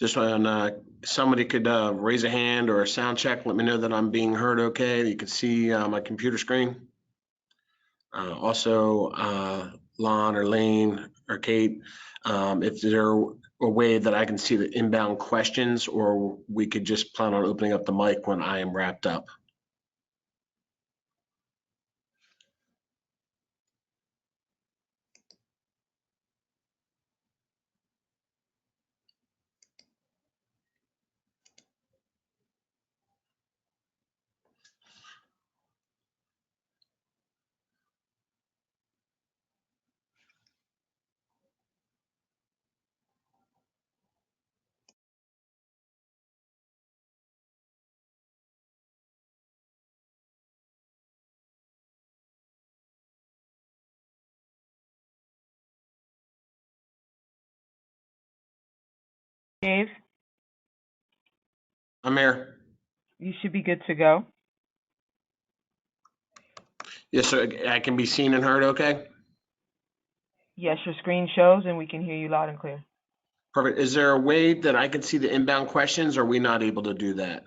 Just when somebody could raise a hand or a sound check, let me know that I'm being heard okay. You can see my computer screen. Also, Lon or Lane or Kate, if there a way that I can see the inbound questions, or we could just plan on opening up the mic when I am wrapped up. Dave, I'm here. you should be good to go. Yes, sir. I can be seen and heard okay? Yes, your screen shows and we can hear you loud and clear. Perfect. Is there a way that I can see the inbound questions, or are we not able to do that?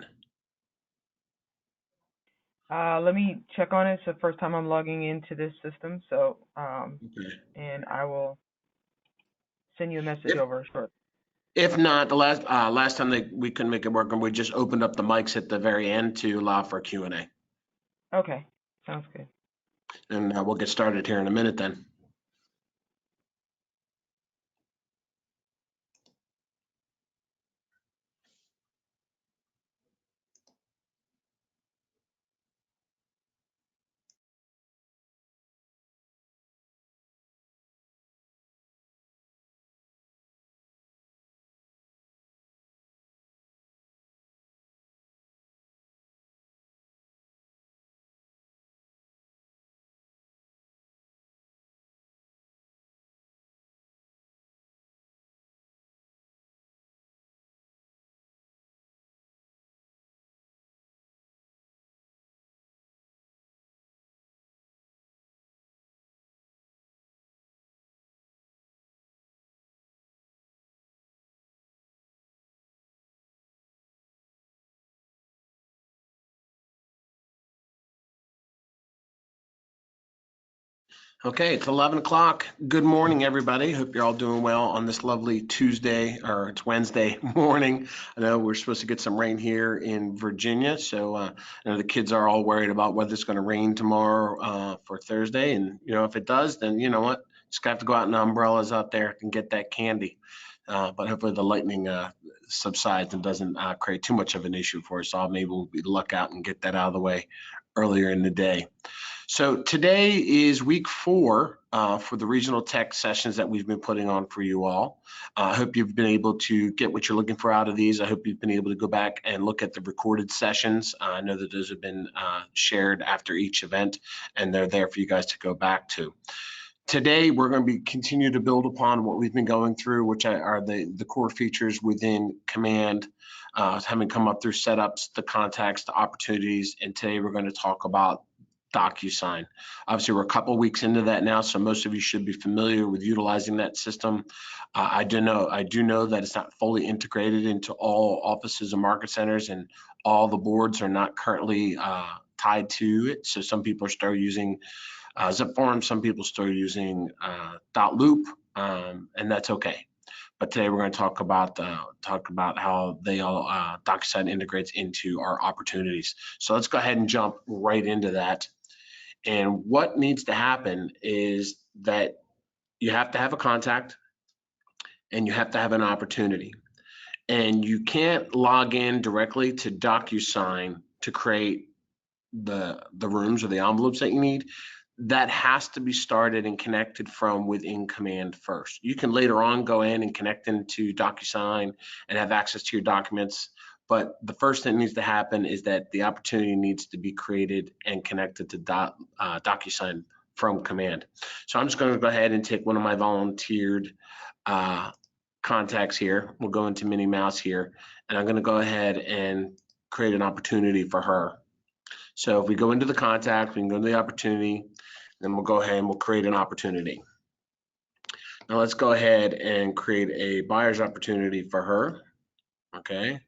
Let me check on it. It's the first time I'm logging into this system, so Okay. and I will send you a message If over shortly. if not, the last time we couldn't make it work, and we just opened up the mics at the very end to allow for Q&A. Okay, sounds good. And we'll get started here in a minute then. Okay, it's 11 o'clock. Good morning, everybody. Hope you're all doing well on this lovely Tuesday, or it's Wednesday morning. I know we're supposed to get some rain here in Virginia, so I know the kids are all worried about whether it's going to rain tomorrow for Thursday. And, if it does, then you know what? Just have to go out in umbrellas out there and get that candy. But hopefully the lightning subsides and doesn't create too much of an issue for us all. Maybe we'll luck out and get that out of the way earlier in the day. So today is week 4 for the regional tech sessions that we've been putting on for you all. I hope you've been able to get what you're looking for out of these. I hope you've been able to go back and look at the recorded sessions. I know that those have been shared after each event, and they're there for you guys to go back to. Today, we're going to continue to build upon what we've been going through, which are the core features within Command, having come up through setups, the contacts, the opportunities, and today we're going to talk about Docusign. Obviously, we're a couple weeks into that now, so most of you should be familiar with utilizing that system. I do know that it's not fully integrated into all offices and market centers, and all the boards are not currently tied to it. So some people are still using zip forms, some people still using .loop, and that's okay. But today we're going to talk about how they all Docusign integrates into our opportunities. So let's go ahead and jump right into that. And what needs to happen is that you have to have a contact and you have to have an opportunity. And you can't log in directly to Docusign to create the rooms or the envelopes that you need. That has to be started and connected from within Command first. You can later on go in and connect into Docusign and have access to your documents, but the first thing that needs to happen is that the opportunity needs to be created and connected to Docusign from Command. So I'm just going to go ahead and take one of my volunteered contacts here. We'll go into Minnie Mouse here, and I'm going to go ahead and create an opportunity for her. So if we go into the contact, we can go to the opportunity, then we'll go ahead and we'll create an opportunity. Now let's go ahead and create a buyer's opportunity for her. Okay.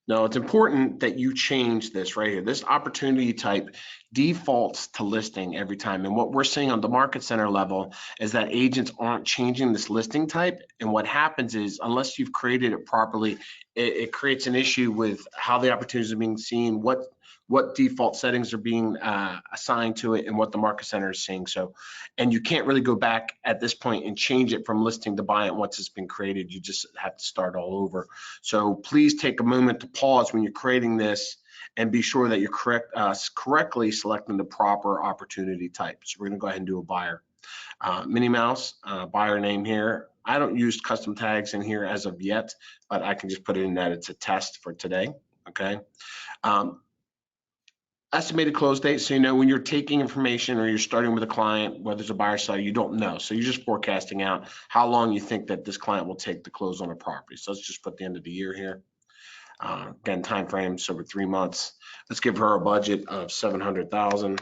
Now it's important that you change this right here. This opportunity type defaults to listing every time. And what we're seeing on the market center level is that agents aren't changing this listing type. And what happens is, unless you've created it properly, it creates an issue with how the opportunities are being seen, what default settings are being assigned to it, and what the market center is seeing. So, and you can't really go back at this point and change it from listing to buy it once it's been created. You just have to start all over. So please take a moment to pause when you're creating this and be sure that you're correctly selecting the proper opportunity type. So we're going to go ahead and do a buyer. Minnie Mouse, buyer name here. I don't use custom tags in here as of yet, but I can just put it in that it's a test for today. Okay. Estimated close date. So, you know, when you're taking information or you're starting with a client, whether it's a buyer or seller, you don't know. So you're just forecasting out how long you think that this client will take to close on a property. So let's just put the end of the year here. Again, time frame, so over 3 months. Let's give her a budget of 700,000.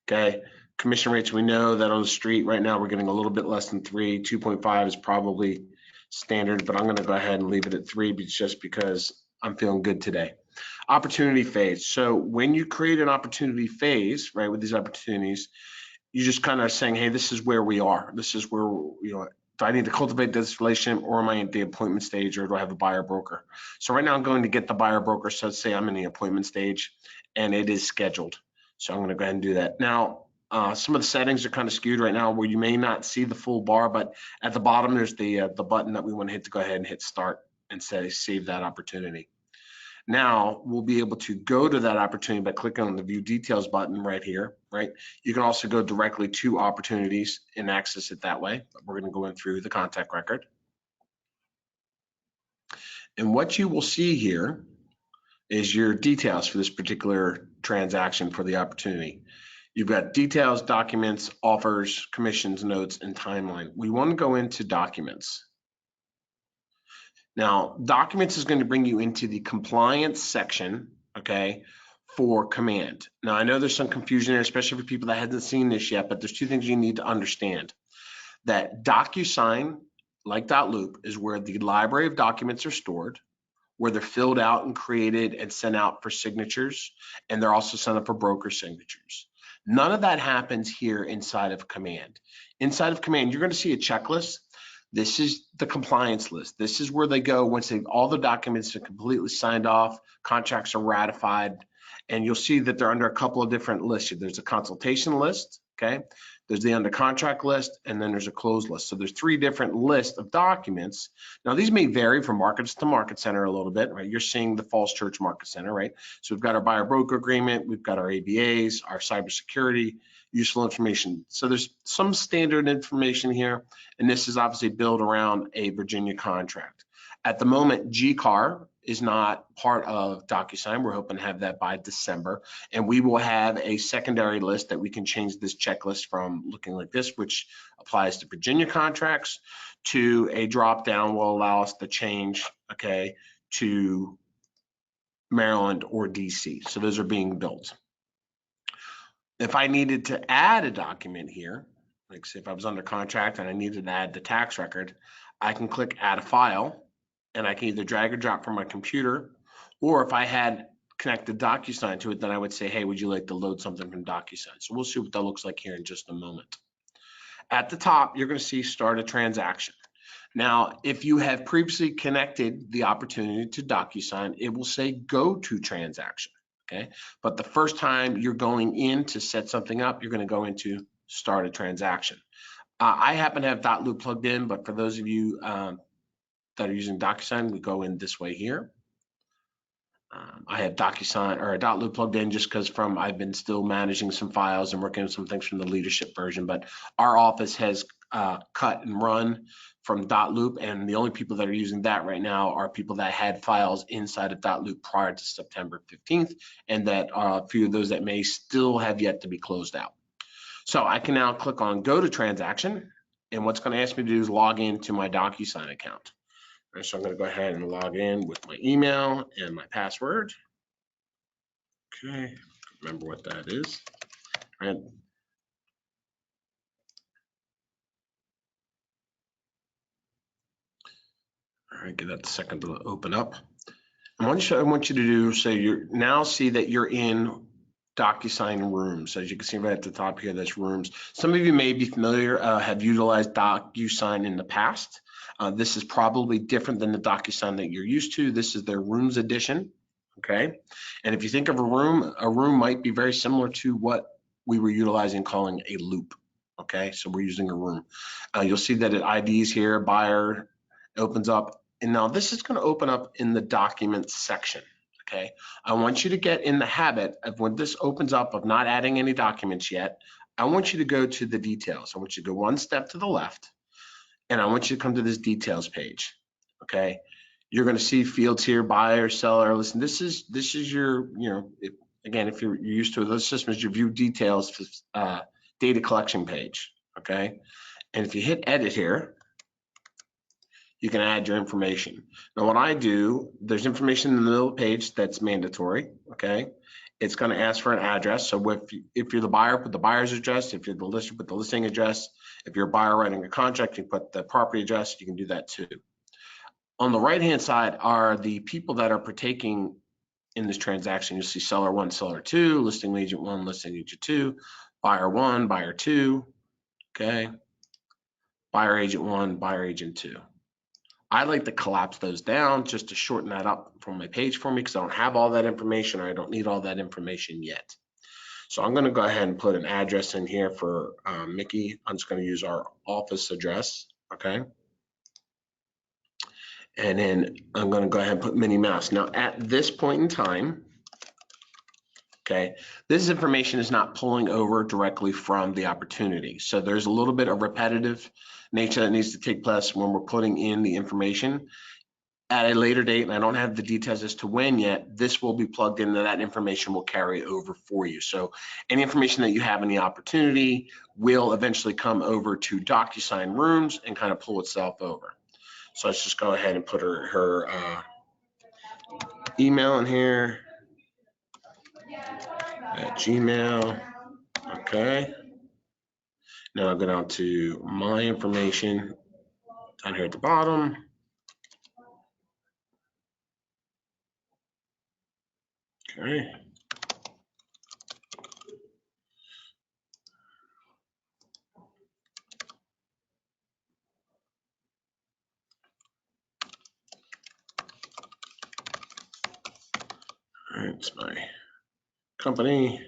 Okay. Commission rates, we know that on the street right now we're getting a little bit less than 3. 2.5 is probably standard, but I'm going to go ahead and leave it at 3 just because I'm feeling good today. Opportunity phase. So when you create an opportunity phase, right, with these opportunities, you just kind of saying, hey, this is where we are. This is where, you know, do I need to cultivate this relationship, or am I at the appointment stage, or do I have a buyer broker? So right now I'm going to get the buyer broker. So let's say I'm in the appointment stage and it is scheduled. So I'm going to go ahead and do that. Now, some of the settings are kind of skewed right now where you may not see the full bar, but at the bottom, there's the button that we want to hit to go ahead and hit start and say, save that opportunity. Now we'll be able to go to that opportunity by clicking on the view details button right here, right? You can also go directly to opportunities and access it that way, but we're going to go in through the contact record. And what you will see here is your details for this particular transaction for the opportunity. You've got details, documents, offers, commissions, notes, and timeline. We want to go into documents. Now, documents is going to bring you into the compliance section, okay, for command. Now, I know there's some confusion there, especially for people that haven't seen this yet, but there's 2 things you need to understand. That Docusign, like .loop, is where the library of documents are stored, where they're filled out and created and sent out for signatures, and they're also sent up for broker signatures. None of that happens here inside of command. Inside of command, you're going to see a checklist. This is the compliance list. This is where they go once all the documents are completely signed off, contracts are ratified, and you'll see that they're under a couple of different lists. There's a consultation list, okay? There's the under contract list, and then there's a closed list. So there's 3 different lists of documents. Now these may vary from markets to market center a little bit, right? You're seeing the Falls Church Market Center, right? So we've got our buyer broker agreement, we've got our ABAs, our cybersecurity, useful information. So there's some standard information here, and this is obviously built around a Virginia contract. At the moment, GCAR is not part of Docusign. We're hoping to have that by December, and we will have a secondary list that we can change this checklist from looking like this, which applies to Virginia contracts, to a drop down will allow us to change, okay, to Maryland or DC. So those are being built. If I needed to add a document here, like say if I was under contract and I needed to add the tax record, I can click add a file, and I can either drag or drop from my computer, or if I had connected Docusign to it, then I would say, hey, would you like to load something from Docusign? So we'll see what that looks like here in just a moment. At the top, you're going to see start a transaction. Now, if you have previously connected the opportunity to Docusign, it will say go to transaction, okay? But the first time you're going in to set something up, you're going to go into start a transaction. I happen to have .loop plugged in, but for those of you that are using Docusign, we go in this way here. I have Docusign or a .loop plugged in just because I've been still managing some files and working on some things from the leadership version, but our office has cut and run from .loop, and the only people that are using that right now are people that had files inside of .loop prior to September 15th, and that a few of those that may still have yet to be closed out. So I can now click on go to transaction, and what's going to ask me to do is log into my Docusign account. Right, so I'm going to go ahead and log in with my email and my password. Okay, remember what that is. Right. All All right, give that a second to open up. I want you to do, so you now see that you're in Docusign Rooms. As you can see right at the top here, that's Rooms. Some of you may be familiar, have utilized Docusign in the past. This is probably different than the Docusign that you're used to. This is their Rooms edition, okay? And if you think of a room might be very similar to what we were utilizing calling a loop, okay? So we're using a room. You'll see that it IDs here, buyer, opens up. And now this is going to open up in the documents section, okay? I want you to get in the habit of when this opens up of not adding any documents yet, I want you to go to the details. I want you to go one step to the left, and I want you to come to this details page, okay? You're going to see fields here, buyer, seller. Listen, this is your, again, if you're used to it, this system is your view details data collection page, okay? And if you hit edit here, you can add your information. Now what I do, there's information in the middle of the page that's mandatory, okay? It's gonna ask for an address. So if you're the buyer, put the buyer's address. If you're the lister, put the listing address. If you're a buyer writing a contract, you put the property address, you can do that too. On the right-hand side are the people that are partaking in this transaction. You'll see seller 1, seller 2, listing agent 1, listing agent 2, buyer 1, buyer 2, okay? Buyer agent 1, buyer agent 2. I like to collapse those down just to shorten that up from my page for me because I don't have all that information, or I don't need all that information yet. So I'm going to go ahead and put an address in here for Mickey. I'm just going to use our office address, okay? And then I'm going to go ahead and put Minnie Mouse. Now at this point in time, okay, this information is not pulling over directly from the opportunity. So there's a little bit of repetitive nature that needs to take place when we're putting in the information. At a later date, and I don't have the details as to when yet, this will be plugged in and that information will carry over for you. So any information that you have in the opportunity will eventually come over to Docusign Rooms and kind of pull itself over. So let's just go ahead and put her email in here at Gmail. Okay. Now I'll go down to my information down here at the bottom. Okay. All right, it's my company.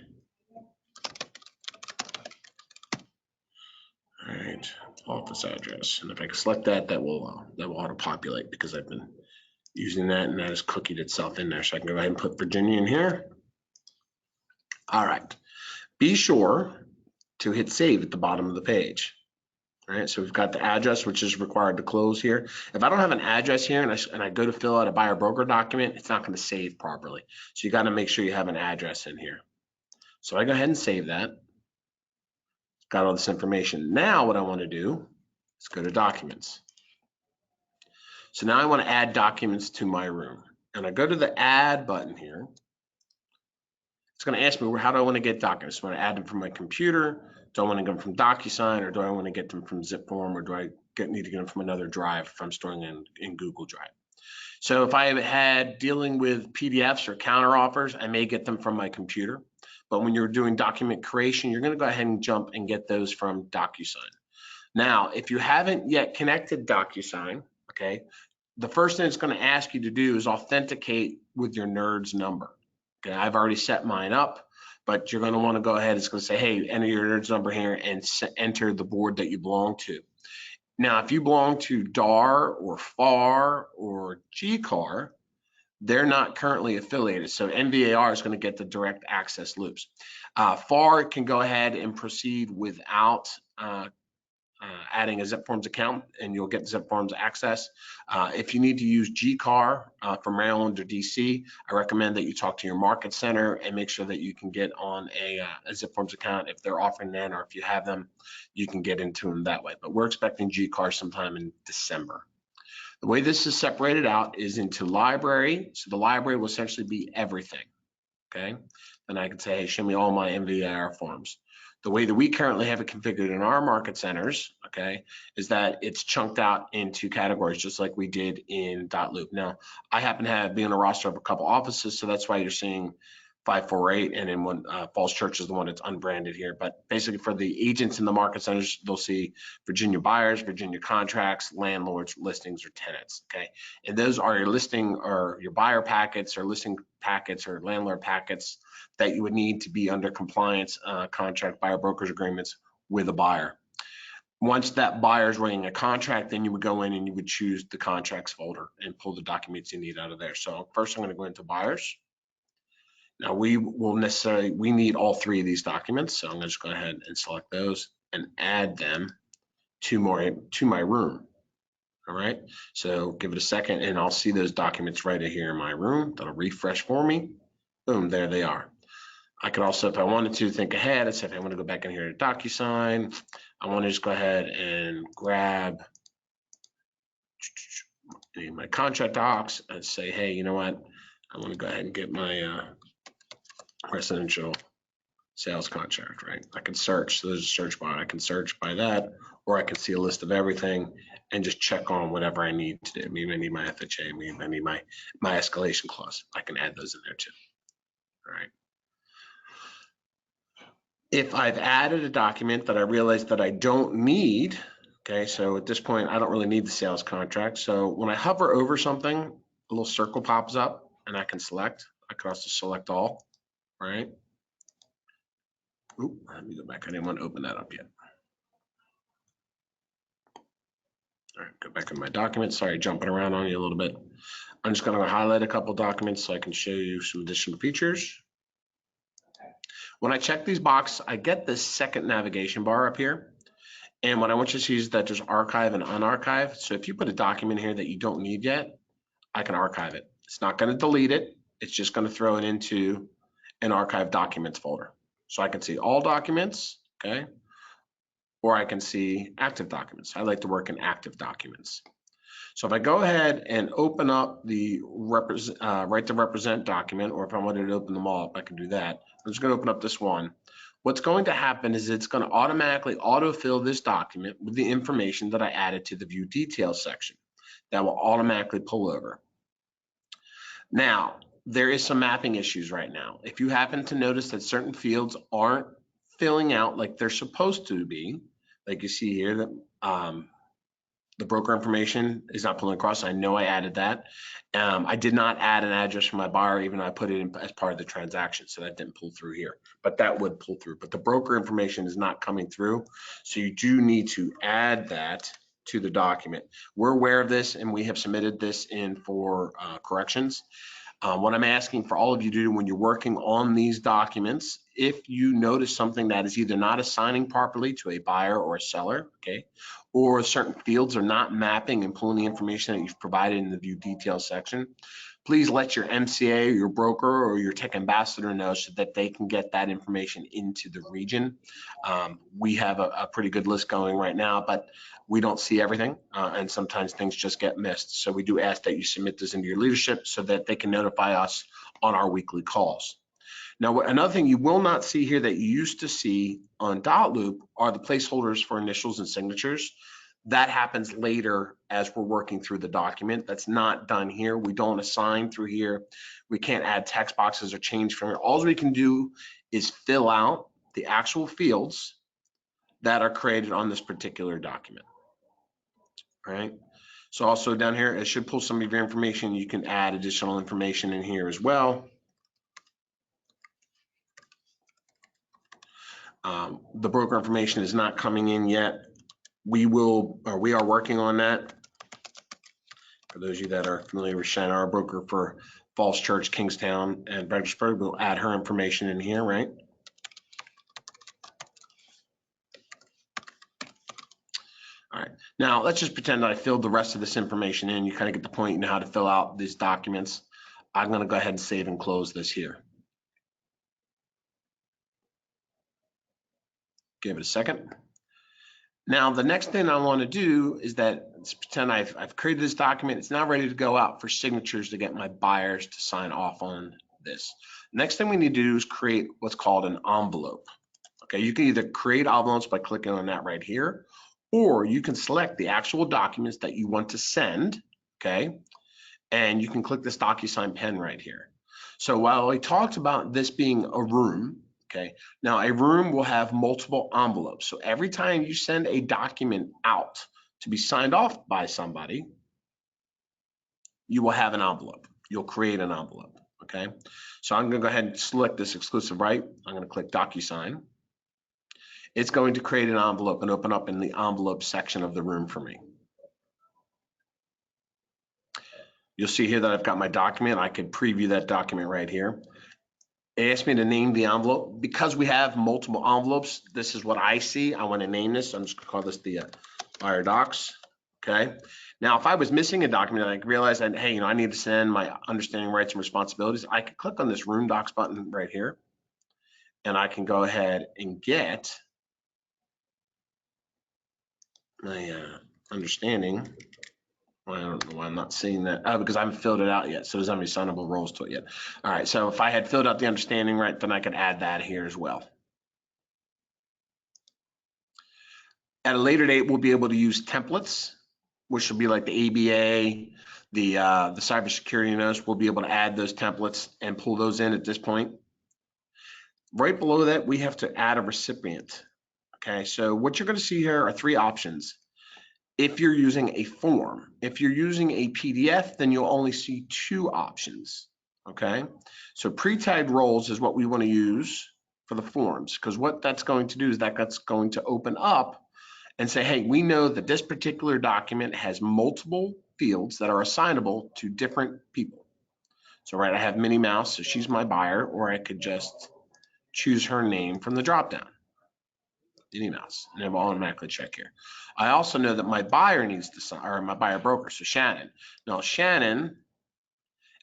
All right, office address, and if I can select that, that will auto-populate because I've been using that, and that has cookied itself in there. So I can go ahead and put Virginia in here. All right, be sure to hit save at the bottom of the page. All right, so we've got the address, which is required to close here. If I don't have an address here and I go to fill out a buyer broker document, it's not going to save properly. So you got to make sure you have an address in here. So I go ahead and save that. Got all this information. Now what I want to do is go to documents. So now I want to add documents to my room. And I go to the add button here. It's going to ask me, how do I want to get documents? Do I want to add them from my computer? Do I want to get them from Docusign, or do I want to get them from ZipForm, or do I need to get them from another drive if I'm storing in Google Drive? So if I had dealing with PDFs or counter offers, I may get them from my computer. But when you're doing document creation, you're going to go ahead and jump and get those from Docusign. Now, if you haven't yet connected Docusign, okay, the first thing it's going to ask you to do is authenticate with your NERDS number. Okay, I've already set mine up, but you're going to want to go ahead. It's going to say, hey, enter your NERDS number here and enter the board that you belong to. Now, if you belong to DAR or FAR or GCAR, they're not currently affiliated. So NVAR is going to get the direct access loops. FAR can go ahead and proceed without adding a ZipForms account, and you'll get ZipForms access. If you need to use GCAR for Maryland or DC, I recommend that you talk to your market center and make sure that you can get on a ZipForms account. If they're offering them, or if you have them, you can get into them that way. But we're expecting GCAR sometime in December. The way this is separated out is into library. So the library will essentially be everything, okay? Then I can say, hey, show me all my MVAR forms. The way that we currently have it configured in our market centers, okay, is that it's chunked out into categories just like we did in .loop. Now, I happen to be on a roster of a couple offices, so that's why you're seeing 548, and then one Falls Church is the one that's unbranded here. But basically for the agents in the market centers, they'll see Virginia buyers, Virginia contracts, landlords, listings, or tenants, okay? And those are your listing or your buyer packets or listing packets or landlord packets that you would need to be under compliance contract buyer brokers agreements with a buyer. Once that buyer is writing a contract, then you would go in and you would choose the contracts folder and pull the documents you need out of there. So first I'm going to go into buyers. Now we need all three of these documents. So I'm going to just go ahead and select those and add them to my room. All right. So give it a second and I'll see those documents right here in my room. That'll refresh for me. Boom, there they are. I could also, if I wanted to, think ahead and say, if I want to go back in here to Docusign, I want to just go ahead and grab my contract docs and say, hey, you know what? I want to go ahead and get my residential sales contract, right? I can search. So there's a search bar. I can search by that, or I can see a list of everything and just check on whatever I need to do. Maybe I need my FHA. Maybe I need my escalation clause. I can add those in there too. All right. If I've added a document that I realize that I don't need, okay, so at this point, I don't really need the sales contract. So when I hover over something, a little circle pops up and I can select. I can also select all, right? Oop, let me go back. I didn't want to open that up yet. All right, go back in my documents. Sorry, jumping around on you a little bit. I'm just going to highlight a couple documents so I can show you some additional features. When I check these boxes, I get this second navigation bar up here. And what I want you to see is that there's archive and unarchive. So if you put a document here that you don't need yet, I can archive it. It's not going to delete it. It's just going to throw it into an archive documents folder. So I can see all documents, okay? Or I can see active documents. I like to work in active documents. So if I go ahead and open up the right to represent document, or if I wanted to open them all up, I can do that. I'm just going to open up this one. What's going to happen is it's going to automatically autofill this document with the information that I added to the view details section. That will automatically pull over. Now, there is some mapping issues right now. If you happen to notice that certain fields aren't filling out like they're supposed to be, like you see here, that the broker information is not pulling across. I know I added that. I did not add an address for my buyer, even though I put it in as part of the transaction, so that didn't pull through here, but that would pull through. But the broker information is not coming through, so you do need to add that to the document. We're aware of this, and we have submitted this in for corrections. What I'm asking for all of you to do when you're working on these documents, if you notice something that is either not assigning properly to a buyer or a seller, okay, or certain fields are not mapping and pulling the information that you've provided in the view details section, please let your MCA or your broker or your tech ambassador know so that they can get that information into the region. We have a pretty good list going right now, but we don't see everything, and sometimes things just get missed. So we do ask that you submit this into your leadership so that they can notify us on our weekly calls. Now, another thing you will not see here that you used to see on .loop are the placeholders for initials and signatures. That happens later as we're working through the document. That's not done here. We don't assign through here. We can't add text boxes or change from here. All we can do is fill out the actual fields that are created on this particular document. All right. So also down here, it should pull some of your information. You can add additional information in here as well. The broker information is not coming in yet. We are working on that. For those of you that are familiar with Shannon, our broker for Falls Church, Kingstown, and Fredericksburg, we'll add her information in here, right? All right, now let's just pretend that I filled the rest of this information in. You kind of get the point, you know how to fill out these documents. I'm going to go ahead and save and close this here. Give it a second. Now, the next thing I want to do is that, let's pretend I've created this document. It's now ready to go out for signatures to get my buyers to sign off on this. Next thing we need to do is create what's called an envelope. Okay, you can either create envelopes by clicking on that right here, or you can select the actual documents that you want to send, okay? And you can click this Docusign pen right here. So while I talked about this being a room, okay, now a room will have multiple envelopes. So every time you send a document out to be signed off by somebody, you will have an envelope. You'll create an envelope, okay? So I'm gonna go ahead and select this exclusive right. I'm gonna click Docusign. It's going to create an envelope and open up in the envelope section of the room for me. You'll see here that I've got my document. I could preview that document right here. It asked me to name the envelope. Because we have multiple envelopes, this is what I see. I want to name this. I'm just going to call this the buyer docs. Okay. Now, if I was missing a document and I realized that, hey, I need to send my understanding rights and responsibilities, I could click on this room docs button right here. And I can go ahead and get my understanding. Well, I don't know why I'm not seeing that. Oh, because I haven't filled it out yet. So there's not any assignable roles to it yet. All right. So if I had filled out the understanding right, then I could add that here as well. At a later date, we'll be able to use templates, which will be like the ABA, the cybersecurity notice. We'll be able to add those templates and pull those in at this point. Right below that, we have to add a recipient. Okay. So what you're going to see here are three options. If you're using a form, if you're using a PDF, then you'll only see two options, okay? So pre-tagged roles is what we want to use for the forms, because what that's going to do is that's going to open up and say, hey, we know that this particular document has multiple fields that are assignable to different people. So right, I have Minnie Mouse, so she's my buyer, or I could just choose her name from the dropdown. Minnie Mouse, and it will automatically check here. I also know that my buyer needs to sign, or my buyer broker, so Shannon. Now, Shannon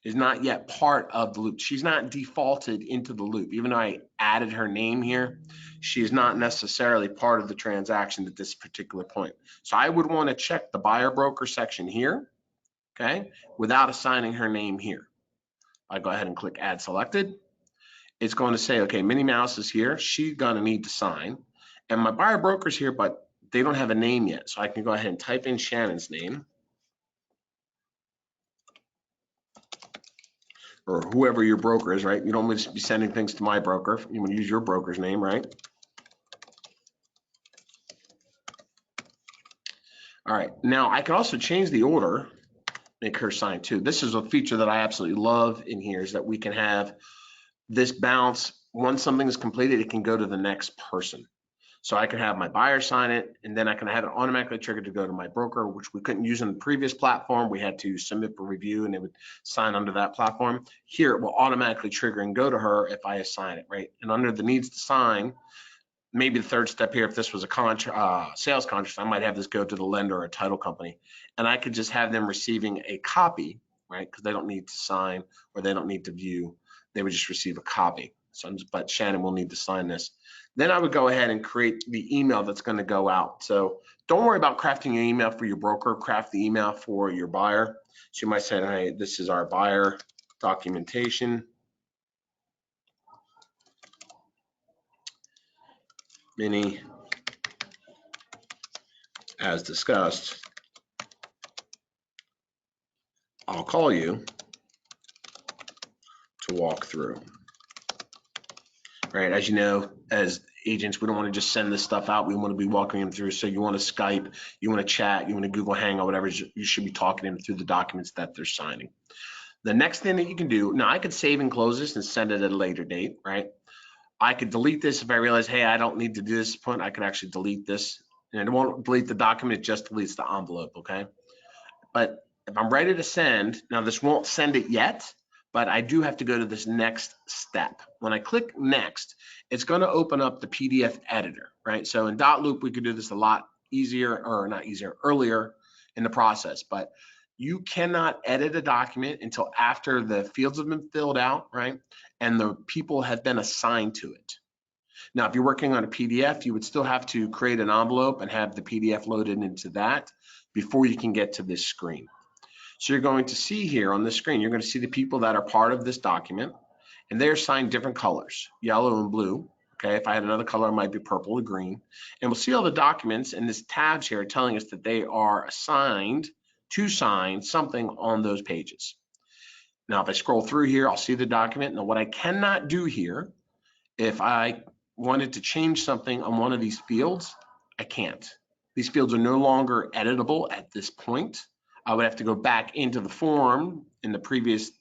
is not yet part of the loop. She's not defaulted into the loop. Even though I added her name here, she is not necessarily part of the transaction at this particular point. So I would want to check the buyer broker section here, okay, without assigning her name here. I go ahead and click Add Selected. It's going to say, okay, Minnie Mouse is here. She's going to need to sign. And my buyer broker's here, but they don't have a name yet. So I can go ahead and type in Shannon's name, or whoever your broker is, right? You don't want to be sending things to my broker. You want to use your broker's name, right? All right, now I can also change the order, make her sign too. This is a feature that I absolutely love in here, is that we can have this bounce. Once something is completed, it can go to the next person. So I can have my buyer sign it, and then I can have it automatically triggered to go to my broker, which we couldn't use in the previous platform. We had to submit for review, and it would sign under that platform. Here, it will automatically trigger and go to her if I assign it, right? And under the needs to sign, maybe the third step here, if this was a sales contract, I might have this go to the lender or a title company, and I could just have them receiving a copy, right? Because they don't need to sign or they don't need to view. They would just receive a copy. So but Shannon will need to sign this. Then I would go ahead and create the email that's going to go out. So don't worry about crafting an email for your broker. Craft the email for your buyer. So you might say, hey, this is our buyer documentation. Minnie, as discussed, I'll call you to walk through. Right, as you know, as agents, we don't want to just send this stuff out. We want to be walking them through. So you want to Skype, you want to chat, you want to Google Hangout, whatever, you should be talking them through the documents that they're signing. The next thing that you can do, now I could save and close this and send it at a later date, right? I could delete this if I realize, hey, I don't need to do this point. I could actually delete this, and it won't delete the document, it just deletes the envelope, okay? But if I'm ready to send, now this won't send it yet, but I do have to go to this next step. When I click next, it's going to open up the PDF editor, right? So in Dotloop, we could do this a lot easier, or not easier, earlier in the process, but you cannot edit a document until after the fields have been filled out, right? And the people have been assigned to it. Now, if you're working on a PDF, you would still have to create an envelope and have the PDF loaded into that before you can get to this screen. So you're going to see here on the screen, you're going to see the people that are part of this document, and they're assigned different colors, yellow and blue, Okay, if I had another color, it might be purple or green. And we'll see all the documents in this tabs here telling us that they are assigned to sign something on those pages. Now, if I scroll through here, I'll see the document. Now, what I cannot do here, if I wanted to change something on one of these fields, I can't. These fields are no longer editable at this point. I would have to go back into the form in the previous,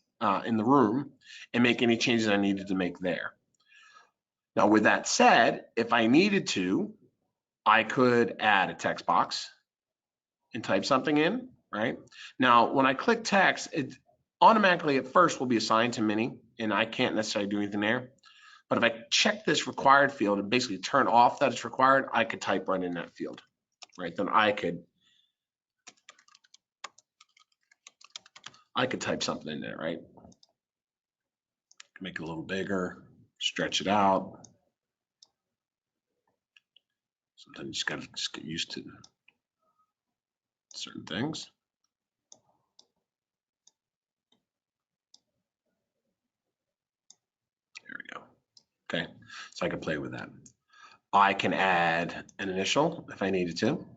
in the room and make any changes I needed to make there. Now, with that said, if I needed to, I could add a text box and type something in, right? Now, when I click text, it automatically at first will be assigned to Mini, and I can't necessarily do anything there. But if I check this required field and basically turn off that it's required, I could type right in that field, right? Then I could type something in there, right? Make it a little bigger, stretch it out. Sometimes you just gotta get used to certain things. There we go. Okay, so I can play with that. I can add an initial if I needed to.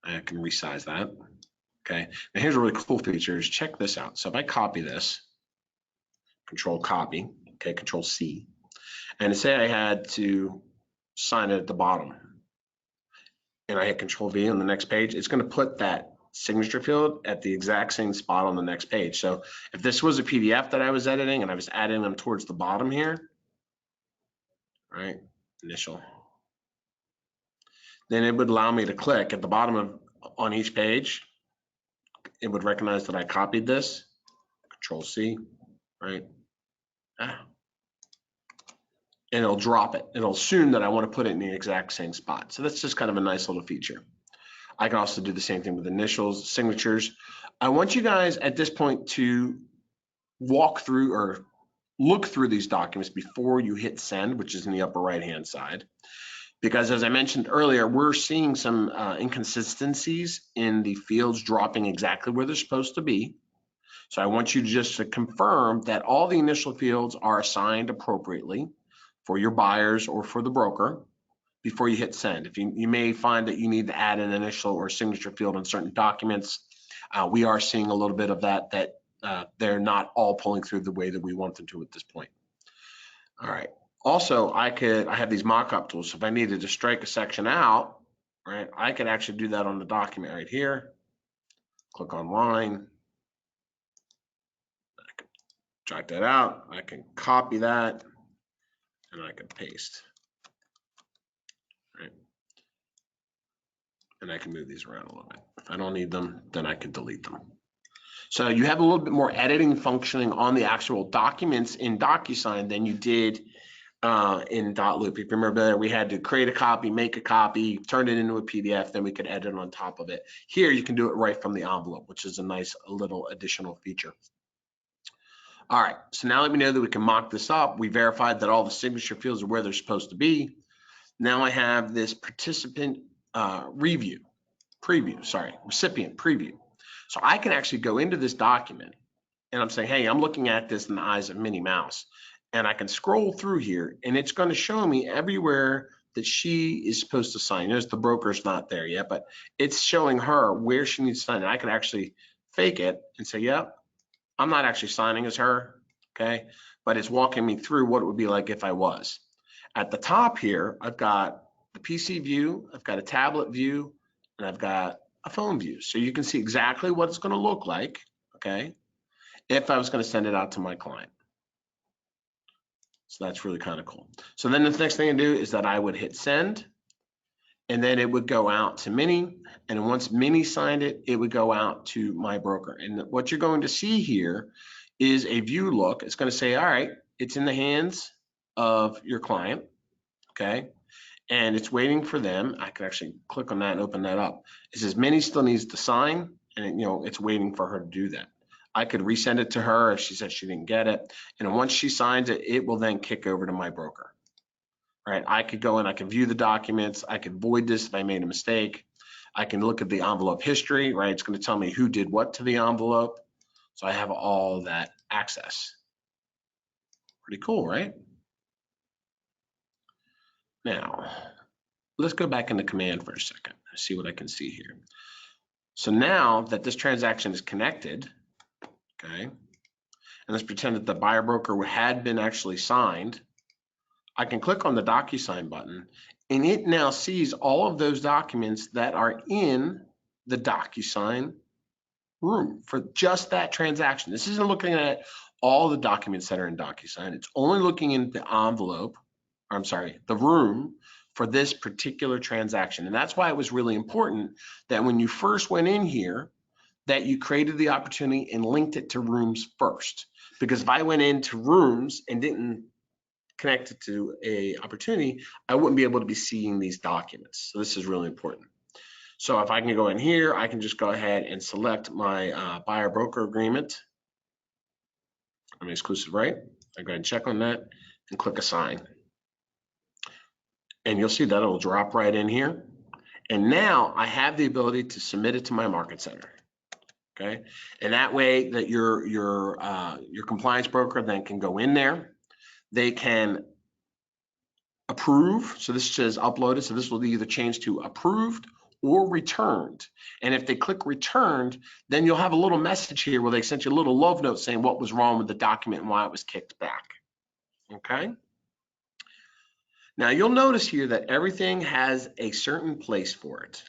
I can resize that. Okay, now here's a really cool feature is check this out. So if I copy this, control copy, okay, control C, and say I had to sign it at the bottom, and I hit control V on the next page, it's gonna put that signature field at the exact same spot on the next page. So if this was a PDF that I was editing and I was adding them towards the bottom here, right, initial, then it would allow me to click at the bottom of on each page. It would recognize that I copied this, control C, right? And it'll drop it. It'll assume that I want to put it in the exact same spot. So that's just kind of a nice little feature. I can also do the same thing with initials, signatures. I want you guys at this point to walk through or look through these documents before you hit send, which is in the upper right-hand side. Because as I mentioned earlier, we're seeing some inconsistencies in the fields dropping exactly where they're supposed to be. So I want you just to confirm that all the initial fields are assigned appropriately for your buyers or for the broker before you hit send. If you may find that you need to add an initial or signature field on certain documents, we are seeing a little bit of that they're not all pulling through the way that we want them to at this point. All right. Also, I have these mock-up tools. So if I needed to strike a section out, right, I could actually do that on the document right here. Click on line. I can strike that out. I can copy that, and I can paste. Right. And I can move these around a little bit. If I don't need them, then I can delete them. So you have a little bit more editing functioning on the actual documents in Docusign than you did in .loop. If you remember there, we had to create a copy, make a copy, turn it into a PDF, then we could edit on top of it. Here, you can do it right from the envelope, which is a nice little additional feature. All right, so now let me know that we can mock this up. We verified that all the signature fields are where they're supposed to be. Now I have this participant recipient preview. So I can actually go into this document and I'm saying, hey, I'm looking at this in the eyes of Minnie Mouse. And I can scroll through here and it's going to show me everywhere that she is supposed to sign. Notice the broker's not there yet, but it's showing her where she needs to sign. And I can actually fake it and say, yep, I'm not actually signing as her, okay? But it's walking me through what it would be like if I was. At the top here, I've got the PC view, I've got a tablet view, and I've got a phone view. So you can see exactly what it's going to look like, okay, if I was going to send it out to my client. So that's really kind of cool. So then the next thing I do is that I would hit send, and then it would go out to Minnie. And once Minnie signed it, it would go out to my broker. And what you're going to see here is a view look. It's going to say, all right, it's in the hands of your client, okay? And it's waiting for them. I can actually click on that and open that up. It says Minnie still needs to sign, and it's waiting for her to do that. I could resend it to her if she said she didn't get it. And once she signs it, it will then kick over to my broker. Right? I could go and I can view the documents. I could void this if I made a mistake. I can look at the envelope history, right? It's going to tell me who did what to the envelope. So I have all that access. Pretty cool, right? Now, let's go back into command for a second, see what I can see here. So now that this transaction is connected, okay, and let's pretend that the buyer broker had been actually signed, I can click on the Docusign button, and it now sees all of those documents that are in the Docusign room for just that transaction. This isn't looking at all the documents that are in Docusign. It's only looking in the envelope, or I'm sorry, the room for this particular transaction. And that's why it was really important that when you first went in here, that you created the opportunity and linked it to rooms first. Because if I went into rooms and didn't connect it to a opportunity, I wouldn't be able to be seeing these documents. So this is really important. So if I can go in here, I can just go ahead and select my buyer broker agreement. I'm exclusive, right? I go ahead and check on that and click assign. And you'll see that it'll drop right in here. And now I have the ability to submit it to my market center. Okay, and that way that your compliance broker then can go in there. They can approve. So this says uploaded. So this will either change to approved or returned. And if they click returned, then you'll have a little message here where they sent you a little love note saying what was wrong with the document and why it was kicked back. Okay. Now you'll notice here that everything has a certain place for it.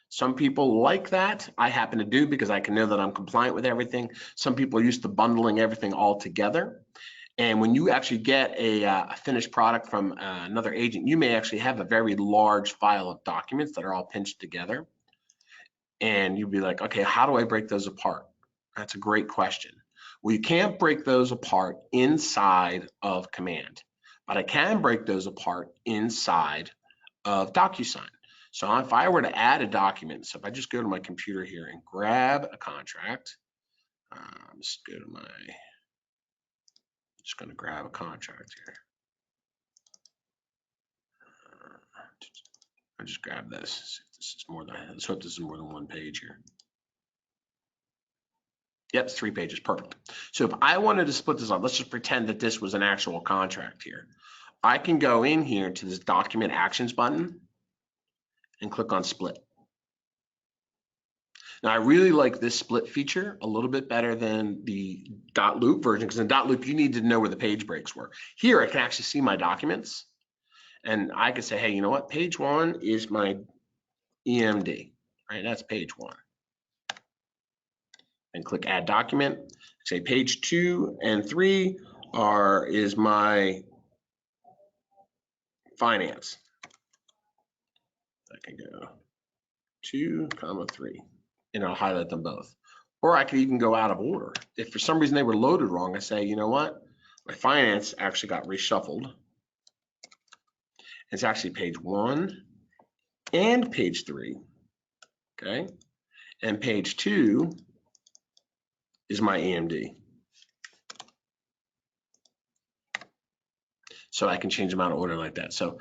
Some people like that. I happen to do because I can know that I'm compliant with everything. Some people are used to bundling everything all together. And when you actually get a finished product from another agent, you may actually have a very large file of documents that are all pinched together. And you'd be like, okay, how do I break those apart? That's a great question. Well, you can't break those apart inside of Command, but I can break those apart inside of Docusign. So if I were to add a document, so if I just go to my computer here and grab a contract, just go to my, just going to grab a contract here. I just grab this. This is more than, let's hope this is more than one page here. Yep, it's 3 pages, perfect. So if I wanted to split this up, let's just pretend that this was an actual contract here. I can go in here to this document actions button and click on split. Now I really like this split feature a little bit better than the .loop version, because in .loop you need to know where the page breaks were. Here I can actually see my documents and I can say, hey, you know what? Page 1 is my EMD, right? That's page 1. And click add document. Say page 2 and 3 is my finance. I can go 2, 3, and I'll highlight them both. Or I could even go out of order. If for some reason they were loaded wrong, I say, you know what? My finance actually got reshuffled. It's actually page 1 and page 3, okay? And page 2 is my EMD. So I can change them out of order like that. So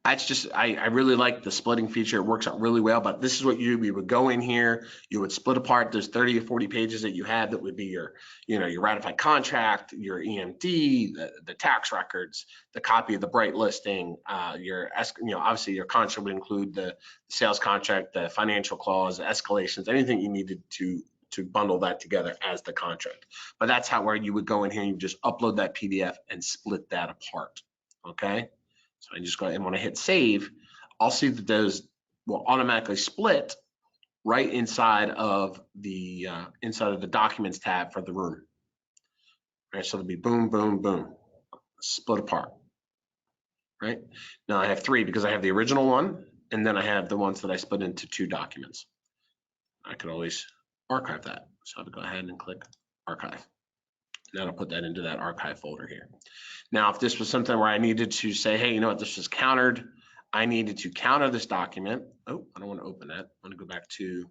that's just, I really like the splitting feature. It works out really well, but this is what we would go in here, you would split apart those 30 or 40 pages that you had that would be your, your ratified contract, your EMD, the tax records, the copy of the Bright listing, obviously your contract would include the sales contract, the financial clause, the escalations, anything you needed to bundle that together as the contract. But that's where you would go in here and you just upload that PDF and split that apart, okay? So I just go ahead and when I hit save, I'll see that those will automatically split right inside of the documents tab for the room. Right, so it'll be boom, boom, boom, split apart. Right now I have 3 because I have the original one, and then I have the ones that I split into 2 documents. I could always archive that, so I'll go ahead and click archive. Now I'll put that into that archive folder here. Now, if this was something where I needed to say, hey, you know what, this was countered, I needed to counter this document. Oh, I don't want to open that. I want to go back to,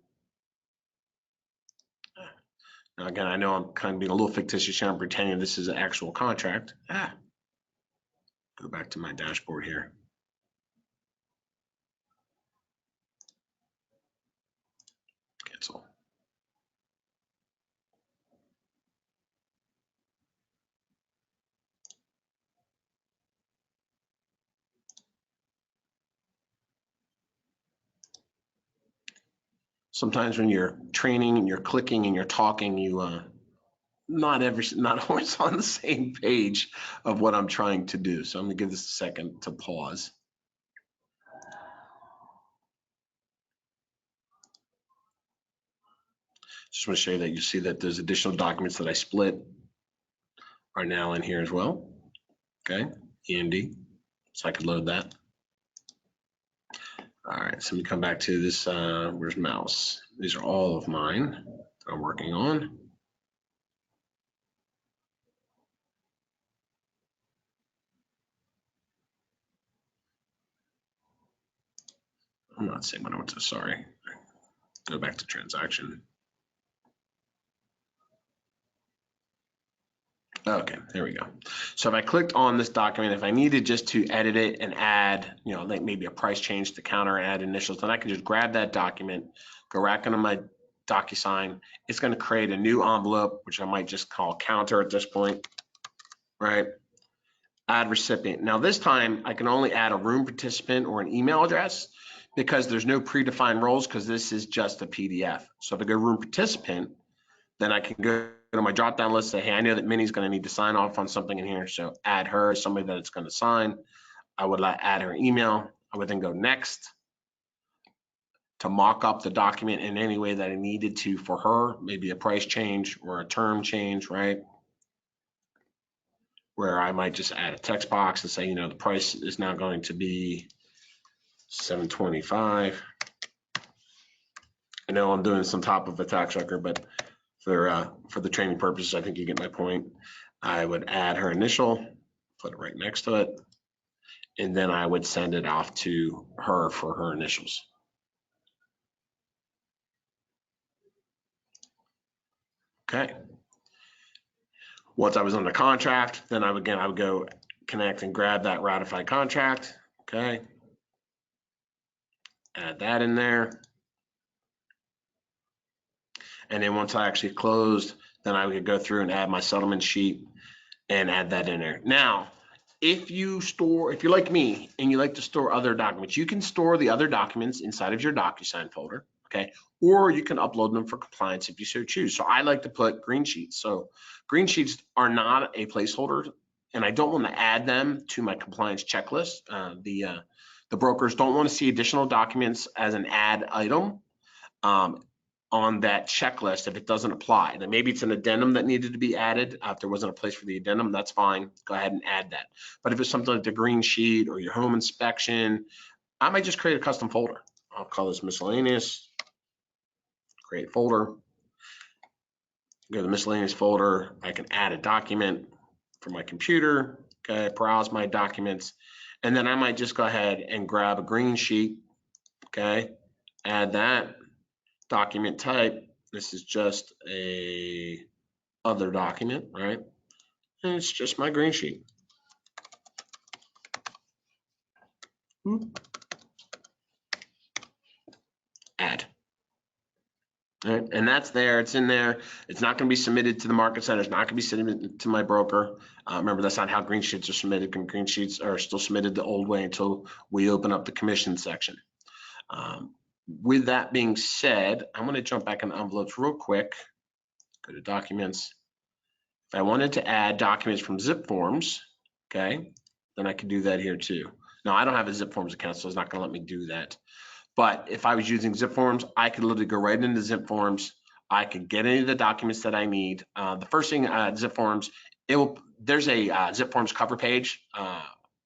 now again, I know I'm kind of being a little fictitious here. I'm pretending this is an actual contract. Go back to my dashboard here. Cancel. sometimes when you're training and you're clicking and you're talking, you not always on the same page of what I'm trying to do. So I'm gonna give this a second to pause. Just want to show you that you see that there's additional documents that I split are now in here as well. Okay, EMD, so I could load that. All right, so let me come back to this, where's mouse? These are all of mine that I'm working on. I'm not saying what I want to, sorry. Go back to transaction. Okay, there we go. So if I clicked on this document, if I needed just to edit it and add, you know, like maybe a price change to counter and add initials, then I can just grab that document, go back into my Docusign. It's going to create a new envelope, which I might just call counter at this point, right? Add recipient. Now this time I can only add a room participant or an email address because there's no predefined roles because this is just a PDF. So if I go room participant, then I can go to my drop down list, say, hey, I know that Minnie's going to need to sign off on something in here. So add her as somebody that it's going to sign. I would add her email. I would then go next to mock up the document in any way that I needed to for her, maybe a price change or a term change, right? Where I might just add a text box and say, you know, the price is now going to be $725. I know I'm doing some top of a tax record, but for the training purposes, I think you get my point. I would add her initial, put it right next to it, and then I would send it off to her for her initials. Okay. Once I was under contract, then I would go connect and grab that ratified contract. Okay. Add that in there. And then once I actually closed, then I would go through and add my settlement sheet and add that in there. Now, if you're like me and you like to store other documents, you can store the other documents inside of your Docusign folder, okay? Or you can upload them for compliance if you so choose. So I like to put green sheets. So green sheets are not a placeholder, and I don't want to add them to my compliance checklist. The brokers don't want to see additional documents as an add item on that checklist if it doesn't apply. Then maybe it's an addendum that needed to be added. If there wasn't a place for the addendum, that's fine. Go ahead and add that. But if it's something like the green sheet or your home inspection, I might just create a custom folder. I'll call this miscellaneous, create folder. Go to the miscellaneous folder. I can add a document from my computer, okay, browse my documents, and then I might just go ahead and grab a green sheet, okay, add that. Document type, this is just a other document, right? And it's just my green sheet. Add. All right, and that's there, it's in there. It's not going to be submitted to the market center. It's not going to be submitted to my broker. Remember, that's not how green sheets are submitted. Green sheets are still submitted the old way until we open up the commission section. With that being said, I'm going to jump back in envelopes real quick. Go to documents. If I wanted to add documents from zip forms, okay, then I could do that here too. Now I don't have a zip forms account, so it's not going to let me do that. But if I was using zip forms, I could literally go right into zip forms. I could get any of the documents that I need. The first thing, zip forms, there's a zip forms cover page,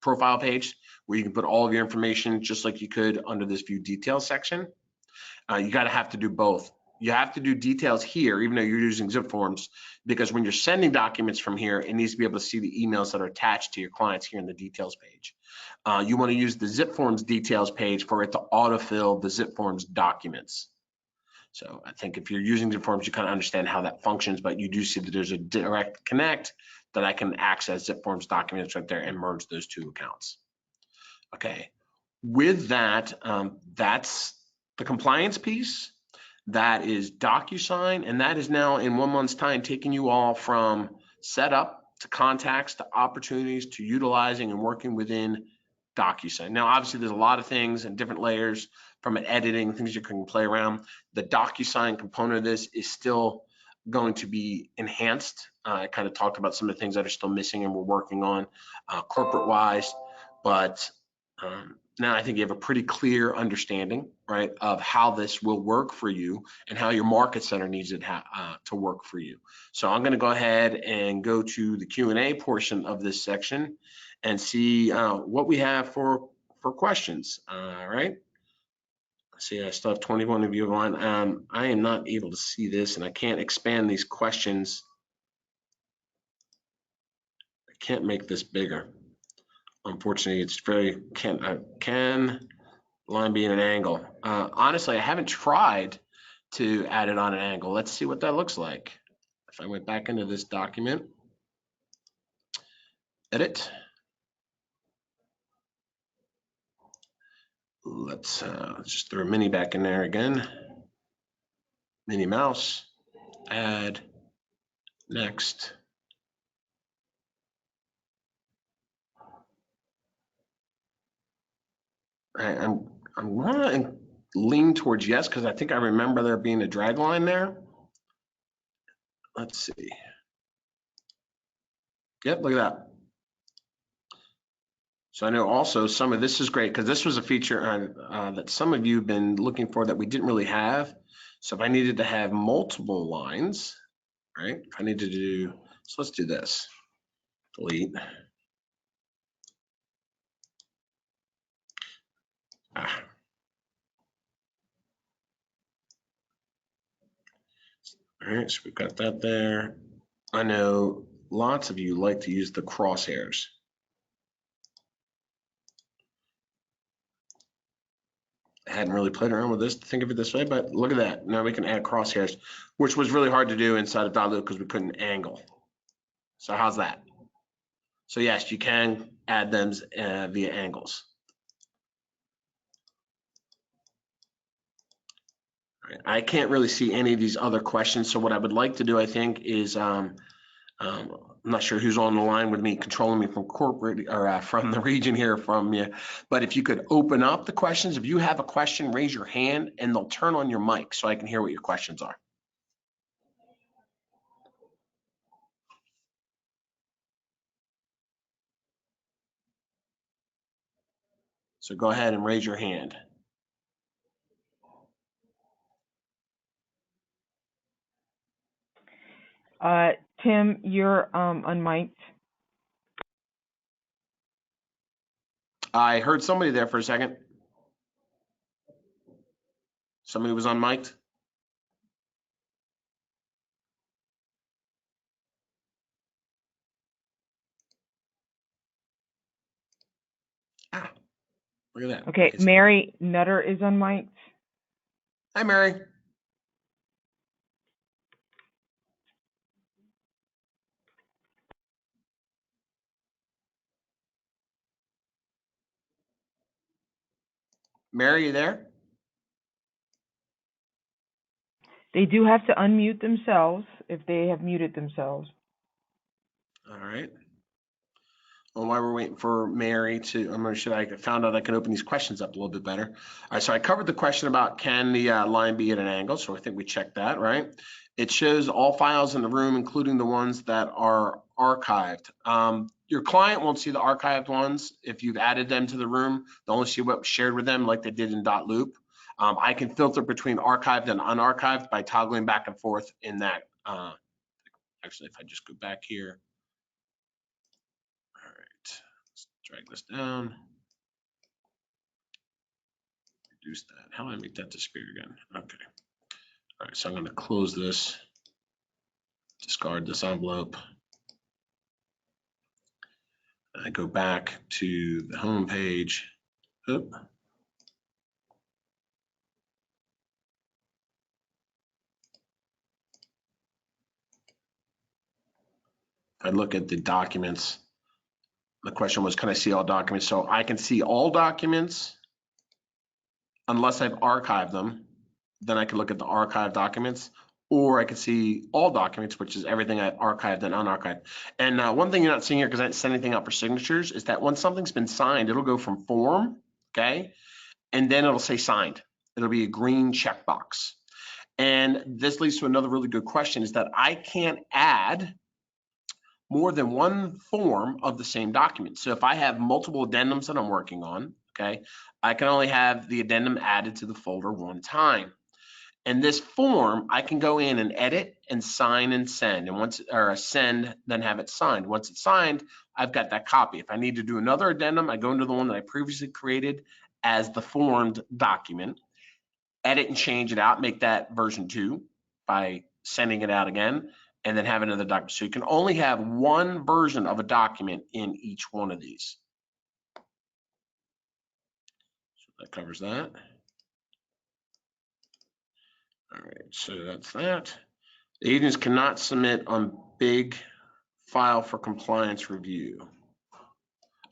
profile page, where you can put all of your information just like you could under this view details section. You got to have to do both. You have to do details here, even though you're using zip forms, because when you're sending documents from here, it needs to be able to see the emails that are attached to your clients here in the details page. You want to use the zip forms details page for it to autofill the zip forms documents. So I think if you're using zip forms, you kind of understand how that functions, but you do see that there's a direct connect that I can access zip forms documents right there and merge those two accounts. Okay, with that, that's the compliance piece. That is Docusign, and that is now in 1 month's time taking you all from setup to contacts to opportunities to utilizing and working within Docusign. Now, obviously, there's a lot of things and different layers, from an editing, things you can play around. The Docusign component of this is still going to be enhanced. I kind of talked about some of the things that are still missing and we're working on corporate-wise, but now I think you have a pretty clear understanding, right, of how this will work for you and how your market center needs it to work for you. So I'm going to go ahead and go to the Q&A portion of this section and see what we have for questions. All right. See, I still have 21 of you on. I am not able to see this, and I can't expand these questions. I can't make this bigger. Unfortunately, it's very, can line be in an angle? Honestly, I haven't tried to add it on an angle. Let's see what that looks like. If I went back into this document, edit. Let's just throw a mini back in there again. Mini mouse, add, next. I'm gonna lean towards yes, because I think I remember there being a drag line there. Let's see. Yep, look at that. So I know also some of this is great because this was a feature that some of you have been looking for that we didn't really have. So if I needed to have multiple lines, right? If I needed to do, so let's do this. Delete. All right, so we've got that there. I know lots of you like to use the crosshairs. I hadn't really played around with this to think of it this way, but look at that. Now we can add crosshairs, which was really hard to do inside of .loop because we couldn't angle. So how's that? So yes, you can add them via angles. I can't really see any of these other questions. So what I would like to do, I think, is I'm not sure who's on the line with me, controlling me from corporate or from the region here from you. But if you could open up the questions, if you have a question, raise your hand and they'll turn on your mic so I can hear what your questions are. So go ahead and raise your hand. Tim, you're unmiked. I heard somebody there for a second. Somebody was unmiked. Ah, look at that. Okay, Mary Nutter is unmiked. Hi, Mary. Mary, you there? They do have to unmute themselves if they have muted themselves. All right. Well, while we're waiting for Mary to, I found out I can open these questions up a little bit better. All right, so I covered the question about can the line be at an angle, so I think we checked that, right? It shows all files in the room, including the ones that are archived. Your client won't see the archived ones. If you've added them to the room, they'll only see what was shared with them like they did in .loop. I can filter between archived and unarchived by toggling back and forth in that. Actually, if I just go back here. All right, let's drag this down. Reduce that. How do I make that disappear again? Okay. All right, so I'm going to close this, discard this envelope. I go back to the home page. Oop. I look at the documents. The question was, can I see all documents? So I can see all documents unless I've archived them. Then I can look at the archived documents, or I can see all documents, which is everything I've archived and unarchived. And one thing you're not seeing here, because I didn't send anything out for signatures, is that when something's been signed, it'll go from form, okay? And then it'll say signed. It'll be a green checkbox. And this leads to another really good question, is that I can't add more than one form of the same document. So if I have multiple addendums that I'm working on, okay, I can only have the addendum added to the folder one time. And this form, I can go in and edit and sign and send, and once, or send, then have it signed. Once it's signed, I've got that copy. If I need to do another addendum, I go into the one that I previously created as the formed document, edit and change it out, make that version 2 by sending it out again, and then have another document. So you can only have one version of a document in each one of these. So that covers that. All right, so that's that. The agents cannot submit on big file for compliance review.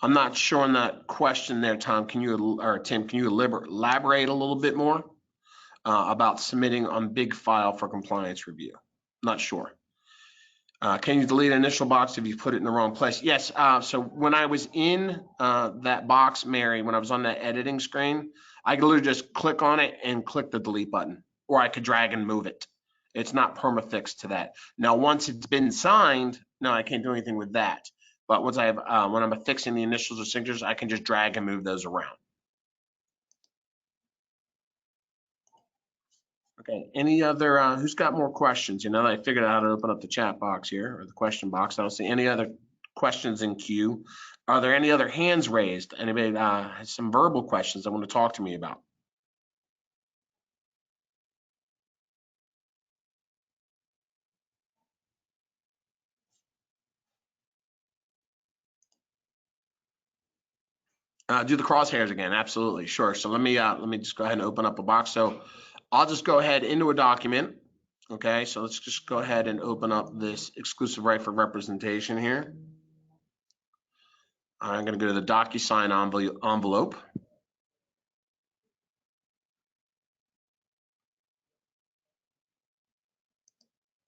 I'm not sure on that question there, Tom. Can you, or Tim, can you elaborate a little bit more about submitting on big file for compliance review? Not sure. Can you delete an initial box if you put it in the wrong place? Yes. So when I was in that box, Mary, when I was on that editing screen, I could literally just click on it and click the delete button, or I could drag and move it. It's not permafixed to that. Now, once it's been signed, no, I can't do anything with that. But once I have, when I'm affixing the initials or signatures, I can just drag and move those around. Okay, any other, who's got more questions? You know, I figured out how to open up the chat box here, or the question box. I don't see any other questions in queue. Are there any other hands raised? Anybody has some verbal questions I want to talk to me about? Do the crosshairs again, absolutely, sure. So let me just go ahead and open up a box. So I'll just go ahead into a document. Okay, so let's just go ahead and open up this exclusive right for representation here. I'm going to go to the Docusign envelope.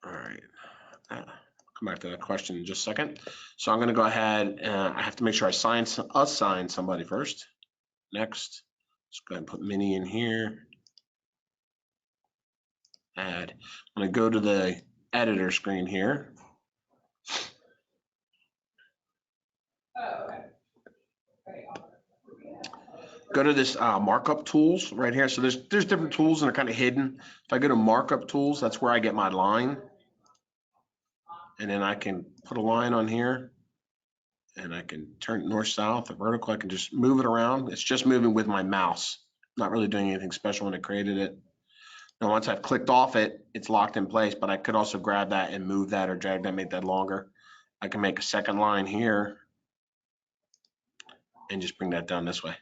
All right. Come back to that question in just a second. So I'm going to go ahead and I have to make sure I assign somebody first. Next, let's go ahead and put Minnie in here. Add. I'm going to go to the editor screen here. Go to this markup tools right here. So there's different tools and they're kind of hidden. If I go to markup tools, that's where I get my line. And then I can put a line on here and I can turn it north, south, or vertical. I can just move it around. It's just moving with my mouse. Not really doing anything special when I created it. Now, once I've clicked off it, it's locked in place, but I could also grab that and move that or drag that, make that longer. I can make a second line here and just bring that down this way.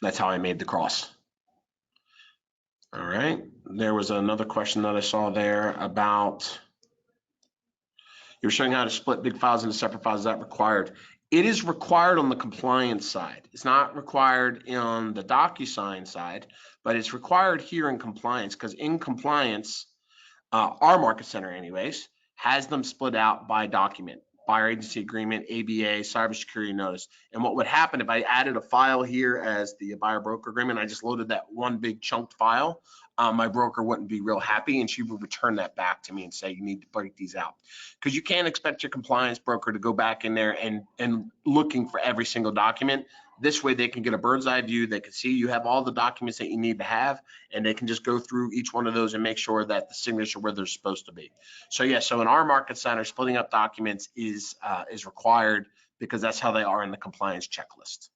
That's how I made the cross. All right. There was another question that I saw there about, you're showing how to split big files into separate files. Is that required? It is required on the compliance side. It's not required on the Docusign side, but it's required here in compliance, because in compliance, our market center anyways, has them split out by document, buyer agency agreement, ABA, cybersecurity notice. And what would happen if I added a file here as the buyer broker agreement, I just loaded that one big chunked file, my broker wouldn't be real happy and she would return that back to me and say, you need to break these out. Because you can't expect your compliance broker to go back in there and looking for every single document. This way they can get a bird's eye view. They can see you have all the documents that you need to have, and they can just go through each one of those and make sure that the signature where they're supposed to be. So yeah, so in our market center, splitting up documents is required because that's how they are in the compliance checklist.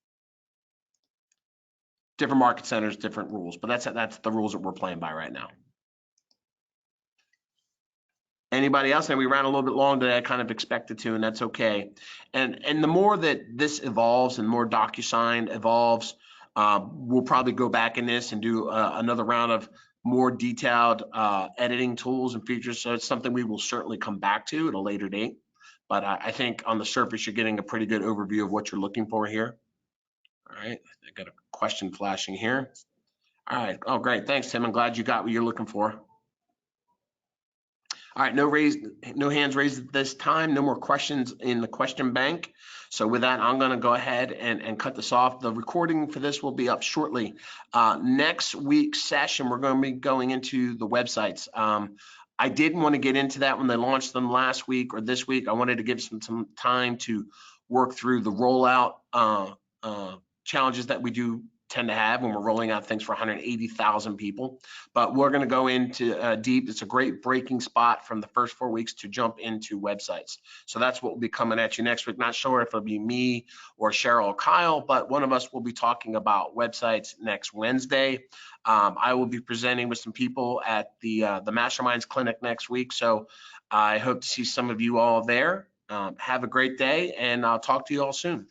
Different market centers, different rules, but that's the rules that we're playing by right now. Anybody else? And we ran a little bit long today. I kind of expected to, and that's okay. And the more that this evolves and more Docusign evolves, we'll probably go back in this and do another round of more detailed editing tools and features. So it's something we will certainly come back to at a later date. But I think on the surface, you're getting a pretty good overview of what you're looking for here. All right, I got a question flashing here. All right, oh great, thanks Tim. I'm glad you got what you're looking for. All right, no hands raised at this time. No more questions in the question bank. So with that, I'm going to go ahead and cut this off. The recording for this will be up shortly. Next week's session, we're going to be going into the websites. I didn't want to get into that when they launched them last week or this week. I wanted to give some time to work through the rollout challenges that we do tend to have when we're rolling out things for 180,000 people. But we're going to go into deep. It's a great breaking spot from the first 4 weeks to jump into websites. So that's what will be coming at you next week. Not sure if it'll be me or Cheryl or Kyle, but one of us will be talking about websites next Wednesday. I will be presenting with some people at the Masterminds Clinic next week. So I hope to see some of you all there. Have a great day, and I'll talk to you all soon.